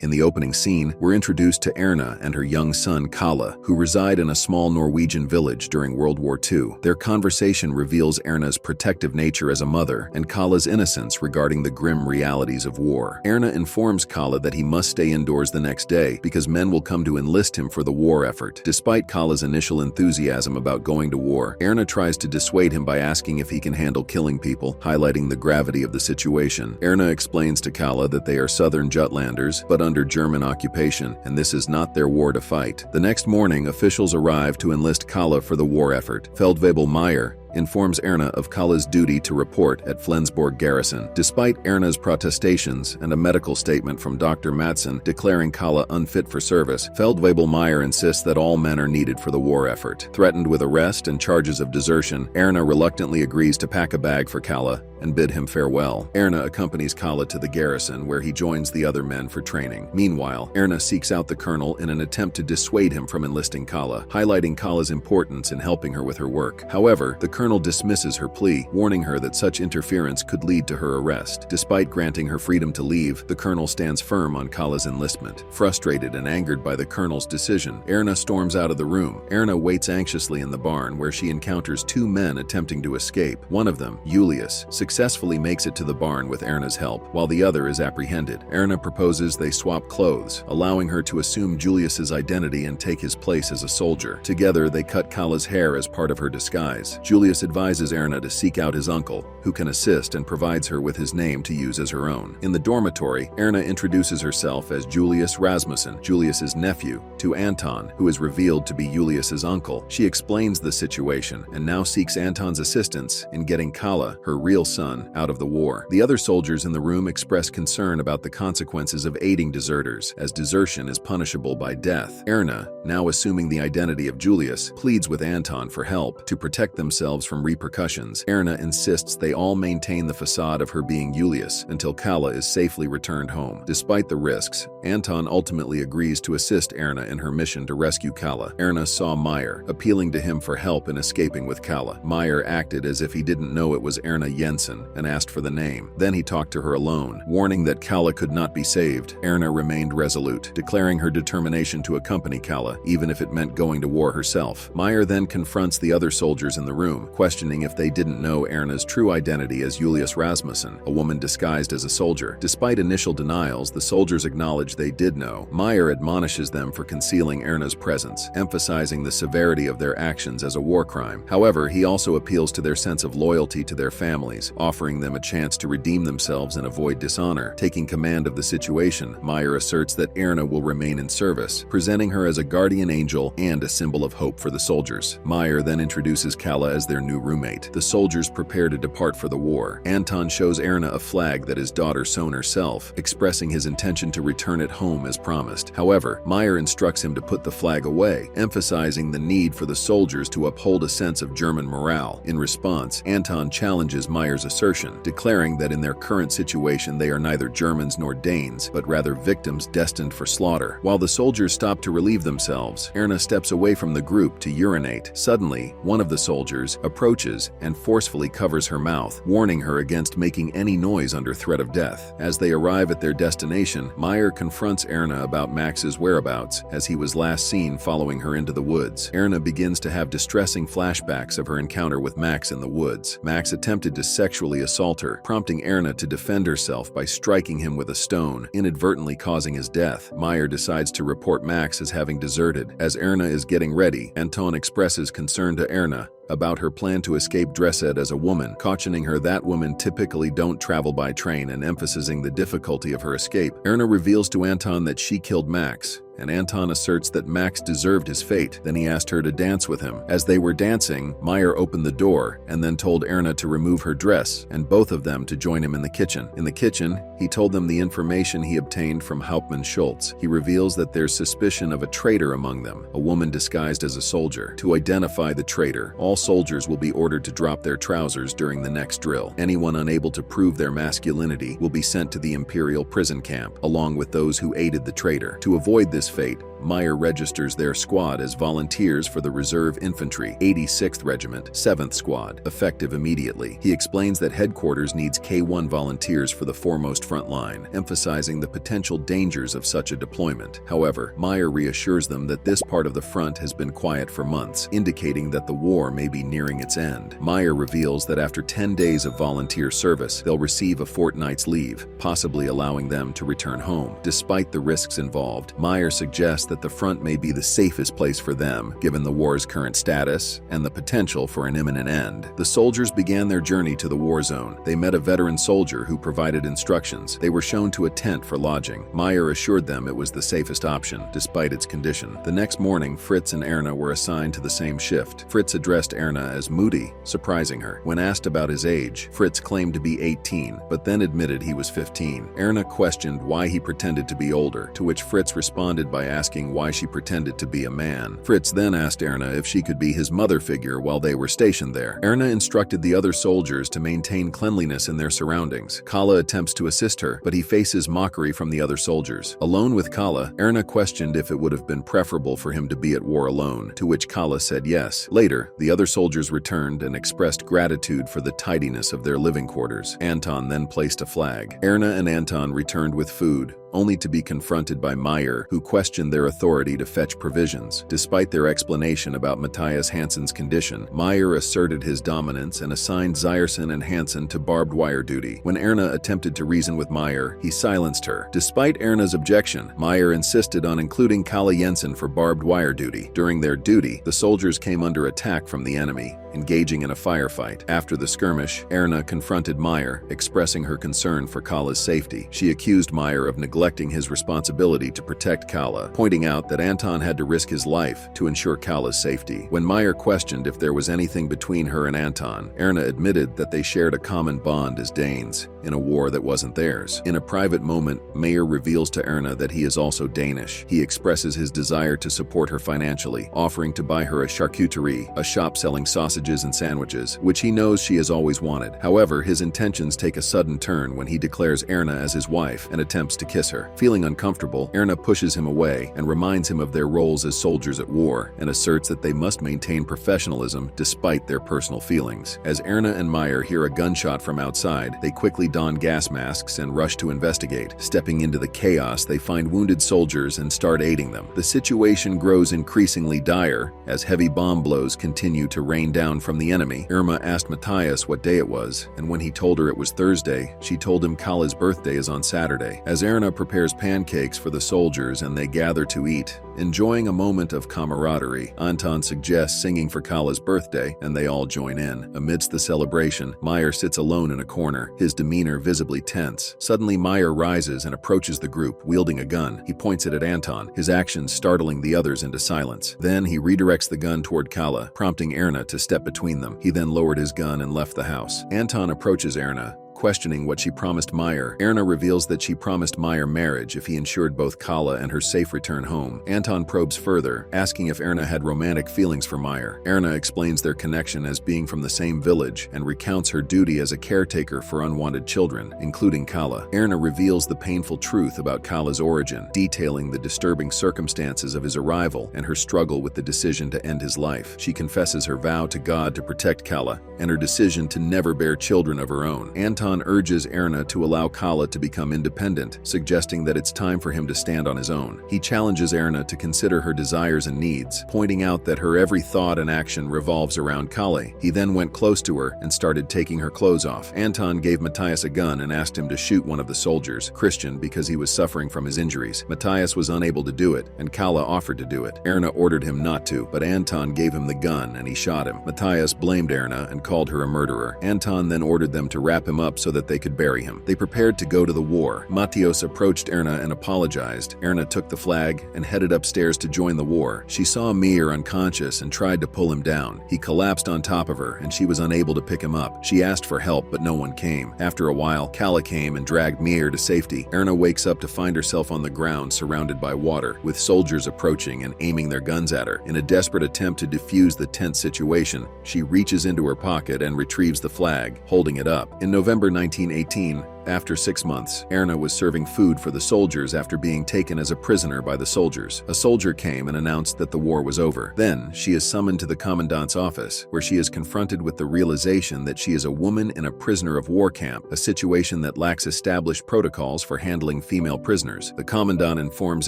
In the opening scene, we're introduced to Erna and her young son Kalle, who reside in a small Norwegian village during World War II. Their conversation reveals Erna's protective nature as a mother and Kalle's innocence regarding the grim realities of war. Erna informs Kalle that he must stay indoors the next day because men will come to enlist him for the war effort. Despite Kalle's initial enthusiasm about going to war, Erna tries to dissuade him by asking if he can handle killing people, highlighting the gravity of the situation. Erna explains to Kalle that they are Southern Jutlanders, but under German occupation, and this is not their war to fight. The next morning, officials arrive to enlist Kalle for the war effort. Feldwebel Meyer informs Erna of Kalle's duty to report at Flensborg garrison. Despite Erna's protestations and a medical statement from Dr. Madsen declaring Kalle unfit for service, Feldwebel Meyer insists that all men are needed for the war effort. Threatened with arrest and charges of desertion, Erna reluctantly agrees to pack a bag for Kalle and bid him farewell. Erna accompanies Kalle to the garrison where he joins the other men for training. Meanwhile, Erna seeks out the colonel in an attempt to dissuade him from enlisting Kalle, highlighting Kalle's importance in helping her with her work. However, the colonel dismisses her plea, warning her that such interference could lead to her arrest. Despite granting her freedom to leave, the colonel stands firm on Kalle's enlistment. Frustrated and angered by the colonel's decision, Erna storms out of the room. Erna waits anxiously in the barn where she encounters two men attempting to escape. One of them, Julius, successfully makes it to the barn with Erna's help, while the other is apprehended. Erna proposes they swap clothes, allowing her to assume Julius's identity and take his place as a soldier. Together, they cut Kalle's hair as part of her disguise. Julius advises Erna to seek out his uncle, who can assist, and provides her with his name to use as her own. In the dormitory, Erna introduces herself as Julius Rasmussen, Julius's nephew, to Anton, who is revealed to be Julius's uncle. She explains the situation and now seeks Anton's assistance in getting Kalle, her real son, out of the war. The other soldiers in the room express concern about the consequences of aiding deserters, as desertion is punishable by death. Erna, now assuming the identity of Julius, pleads with Anton for help to protect themselves from repercussions. Erna insists they all maintain the facade of her being Julius until Kalle is safely returned home. Despite the risks, Anton ultimately agrees to assist Erna in her mission to rescue Kalle. Erna saw Meyer, appealing to him for help in escaping with Kalle. Meyer acted as if he didn't know it was Erna Jensen and asked for the name. Then he talked to her alone, warning that Kalle could not be saved. Erna remained resolute, declaring her determination to accompany Kalle, even if it meant going to war herself. Meyer then confronts the other soldiers in the room, questioning if they didn't know Erna's true identity as Julius Rasmussen, a woman disguised as a soldier. Despite initial denials, the soldiers acknowledge they did know. Meyer admonishes them for concealing Erna's presence, emphasizing the severity of their actions as a war crime. However, he also appeals to their sense of loyalty to their families, offering them a chance to redeem themselves and avoid dishonor. Taking command of the situation, Meyer asserts that Erna will remain in service, presenting her as a guardian angel and a symbol of hope for the soldiers. Meyer then introduces Kalle as their new roommate. The soldiers prepare to depart for the war. Anton shows Erna a flag that his daughter sewn herself, expressing his intention to return it home as promised. However, Meyer instructs him to put the flag away, emphasizing the need for the soldiers to uphold a sense of German morale. In response, Anton challenges Meyer's assertion, declaring that in their current situation they are neither Germans nor Danes, but rather victims destined for slaughter. While the soldiers stop to relieve themselves, Erna steps away from the group to urinate. Suddenly, one of the soldiers approaches and forcefully covers her mouth, warning her against making any noise under threat of death. As they arrive at their destination, Meyer confronts Erna about Max's whereabouts, as he was last seen following her into the woods. Erna begins to have distressing flashbacks of her encounter with Max in the woods. Max attempted to sexually assault her, prompting Erna to defend herself by striking him with a stone, inadvertently causing his death. Meyer decides to report Max as having deserted. As Erna is getting ready, Anton expresses concern to Erna about her plan to escape Dresed as a woman, cautioning her that women typically don't travel by train and emphasizing the difficulty of her escape. Erna reveals to Anton that she killed Max, and Anton asserts that Max deserved his fate. Then he asked her to dance with him. As they were dancing, Meyer opened the door and then told Erna to remove her dress and both of them to join him in the kitchen. In the kitchen, he told them the information he obtained from Hauptmann Schultz. He reveals that there's suspicion of a traitor among them, a woman disguised as a soldier. To identify the traitor, all soldiers will be ordered to drop their trousers during the next drill. Anyone unable to prove their masculinity will be sent to the Imperial prison camp, along with those who aided the traitor. To avoid this fate, Meyer registers their squad as volunteers for the Reserve Infantry 86th Regiment, 7th Squad, effective immediately. He explains that headquarters needs K1 volunteers for the foremost front line, emphasizing the potential dangers of such a deployment. However, Meyer reassures them that this part of the front has been quiet for months, indicating that the war may be nearing its end. Meyer reveals that after 10 days of volunteer service, they'll receive a fortnight's leave, possibly allowing them to return home. Despite the risks involved, Meyer suggests that the front may be the safest place for them, given the war's current status and the potential for an imminent end. The soldiers began their journey to the war zone. They met a veteran soldier who provided instructions. They were shown to a tent for lodging. Meyer assured them it was the safest option, despite its condition. The next morning, Fritz and Erna were assigned to the same shift. Fritz addressed Erna as moody, surprising her. When asked about his age, Fritz claimed to be 18, but then admitted he was 15. Erna questioned why he pretended to be older, to which Fritz responded by asking why she pretended to be a man. Fritz then asked Erna if she could be his mother figure while they were stationed there. Erna instructed the other soldiers to maintain cleanliness in their surroundings. Kala attempts to assist her, but he faces mockery from the other soldiers. Alone with Kala, Erna questioned if it would have been preferable for him to be at war alone, to which Kala said yes. Later, the other soldiers returned and expressed gratitude for the tidiness of their living quarters. Anton then placed a flag. Erna and Anton returned with food, only to be confronted by Meyer, who questioned their authority to fetch provisions. Despite their explanation about Matthias Hansen's condition, Meyer asserted his dominance and assigned Zierson and Hansen to barbed wire duty. When Erna attempted to reason with Meyer, he silenced her. Despite Erna's objection, Meyer insisted on including Kalle Jensen for barbed wire duty. During their duty, the soldiers came under attack from the enemy, engaging in a firefight. After the skirmish, Erna confronted Meyer, expressing her concern for Kalle's safety. She accused Meyer of neglecting his responsibility to protect Kalle, pointing out that Anton had to risk his life to ensure Kalle's safety. When Meyer questioned if there was anything between her and Anton, Erna admitted that they shared a common bond as Danes, in a war that wasn't theirs. In a private moment, Meyer reveals to Erna that he is also Danish. He expresses his desire to support her financially, offering to buy her a charcuterie, a shop selling sausages and sandwiches, which he knows she has always wanted. However, his intentions take a sudden turn when he declares Erna as his wife and attempts to kiss her. Feeling uncomfortable, Erna pushes him away and reminds him of their roles as soldiers at war and asserts that they must maintain professionalism despite their personal feelings. As Erna and Meyer hear a gunshot from outside, they quickly don gas masks and rush to investigate. Stepping into the chaos, they find wounded soldiers and start aiding them. The situation grows increasingly dire as heavy bomb blows continue to rain down from the enemy. Irma asked Matthias what day it was, and when he told her it was Thursday, she told him Kalle's birthday is on Saturday. As Erna prepares pancakes for the soldiers and they gather to eat, enjoying a moment of camaraderie, Anton suggests singing for Kalle's birthday, and they all join in. Amidst the celebration, Meyer sits alone in a corner, his demeanor visibly tense. Suddenly, Meyer rises and approaches the group, wielding a gun. He points it at Anton, his actions startling the others into silence. Then he redirects the gun toward Kalle, prompting Erna to step between them. He then lowered his gun and left the house. Anton approaches Erna, questioning what she promised Meyer. Erna reveals that she promised Meyer marriage if he ensured both Kalle and her safe return home. Anton probes further, asking if Erna had romantic feelings for Meyer. Erna explains their connection as being from the same village and recounts her duty as a caretaker for unwanted children, including Kalle. Erna reveals the painful truth about Kalle's origin, detailing the disturbing circumstances of his arrival and her struggle with the decision to end his life. She confesses her vow to God to protect Kalle and her decision to never bear children of her own. Anton urges Erna to allow Kalle to become independent, suggesting that it's time for him to stand on his own. He challenges Erna to consider her desires and needs, pointing out that her every thought and action revolves around Kalle. He then went close to her and started taking her clothes off. Anton gave Matthias a gun and asked him to shoot one of the soldiers, Christian, because he was suffering from his injuries. Matthias was unable to do it, and Kalle offered to do it. Erna ordered him not to, but Anton gave him the gun and he shot him. Matthias blamed Erna and called her a murderer. Anton then ordered them to wrap him up so that they could bury him. They prepared to go to the war. Matthias approached Erna and apologized. Erna took the flag and headed upstairs to join the war. She saw Meir unconscious and tried to pull him down. He collapsed on top of her and she was unable to pick him up. She asked for help, but no one came. After a while, Kalle came and dragged Meir to safety. Erna wakes up to find herself on the ground surrounded by water, with soldiers approaching and aiming their guns at her. In a desperate attempt to defuse the tense situation, she reaches into her pocket and retrieves the flag, holding it up. In November 1918, After 6 months, Erna was serving food for the soldiers after being taken as a prisoner by the soldiers. A soldier came and announced that the war was over. Then, she is summoned to the commandant's office, where she is confronted with the realization that she is a woman in a prisoner of war camp, a situation that lacks established protocols for handling female prisoners. The commandant informs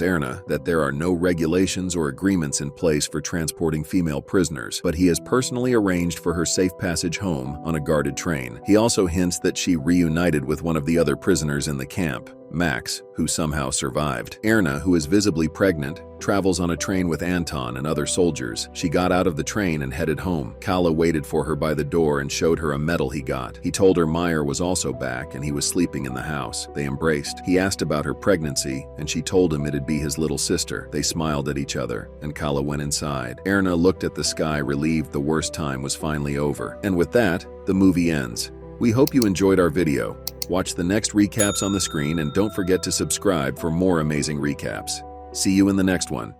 Erna that there are no regulations or agreements in place for transporting female prisoners, but he has personally arranged for her safe passage home on a guarded train. He also hints that she reunited with one of the other prisoners in the camp, Max, who somehow survived. Erna, who is visibly pregnant, travels on a train with Anton and other soldiers. She got out of the train and headed home. Kala waited for her by the door and showed her a medal he got. He told her Meyer was also back and he was sleeping in the house. They embraced. He asked about her pregnancy and she told him it'd be his little sister. They smiled at each other and Kala went inside. Erna looked at the sky, relieved the worst time was finally over. And with that, the movie ends. We hope you enjoyed our video. Watch the next recaps on the screen and don't forget to subscribe for more amazing recaps. See you in the next one.